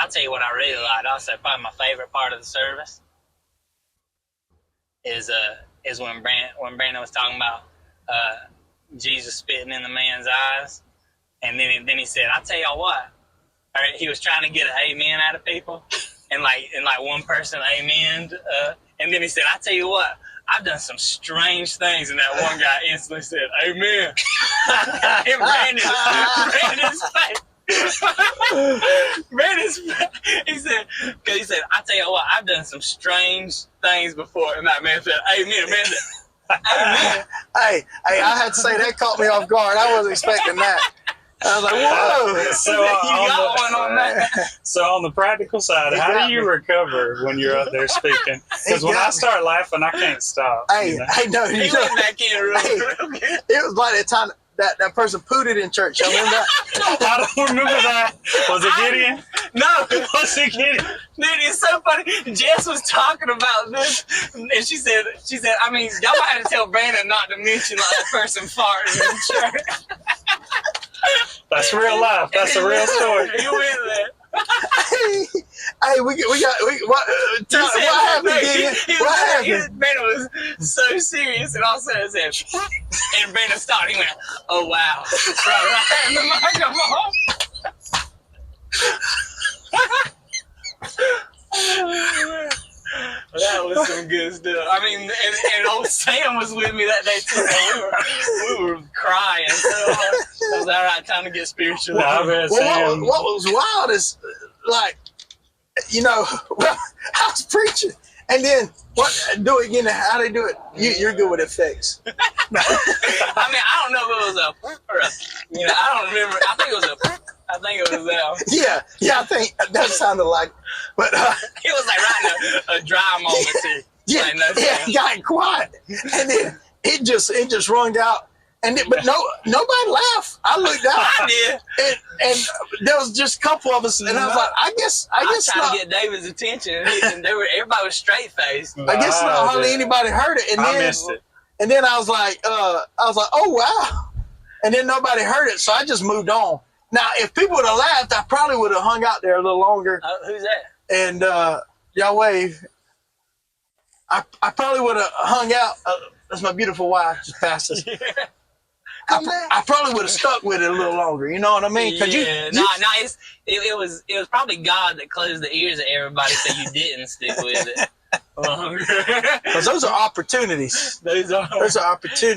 I'll tell you what I really liked. Also, probably my favorite part of the service is when Brandon was talking about Jesus spitting in the man's eyes, and then he said, "I tell y'all what," or he was trying to get an amen out of people, and one person amened, and then he said, "I tell you what, I've done some strange things," and that one guy instantly said, "Amen." And Brandon's face. He said, "I tell you what, I've done some strange things before," and that man said, "Amen." Man said, "Amen." Hey, I had to say that caught me off guard. I wasn't expecting that. I was like, whoa. So on the practical side, how do you recover when you're up there speaking? Because when I start laughing, I can't stop. Hey, you know? hey, no, he went back in real good. It was like that time that person pooted in church. Y'all remember that? I don't remember that. Was it Gideon? No, Was it Gideon? dude, it's so funny. Jess was talking about this, and she said, I mean, y'all might have to tell Brandon not to mention like that person farting in church. That's real life. That's a real story. He went there. Hey, what happened, Gideon? What happened? Brandon was so serious, and all of a sudden it said, and Brandon stopped. He went, "Oh wow!" Right in the microphone. That was some good stuff. I mean, and old Sam was with me that day too. We were crying. So it was all right. Time to get spiritual. What was wild is, like, you know, I was preaching, and then do it again. How they do it? You're good with effects. I mean, I don't know if it was I don't remember. I think it was I think it was Yeah, I think that sounded like, but it was like right in a dry moment too. Yeah, it got quiet, and then it just rung out, and but nobody laughed. I looked out, I did, and there was just a couple of us, and I was like, I guess I was trying to get David's attention, and everybody was straight faced. I guess hardly anybody heard it, and I then missed it. And then I was like, oh wow, and then nobody heard it, so I just moved on. Now, if people would have laughed, I probably would have hung out there a little longer. Who's that? And y'all wave. I probably would have hung out. That's my beautiful wife, just passed us. I probably would have stuck with it a little longer. You know what I mean? It was probably God that closed the ears of everybody so you didn't stick with it longer. Because those are opportunities. Those are opportunities.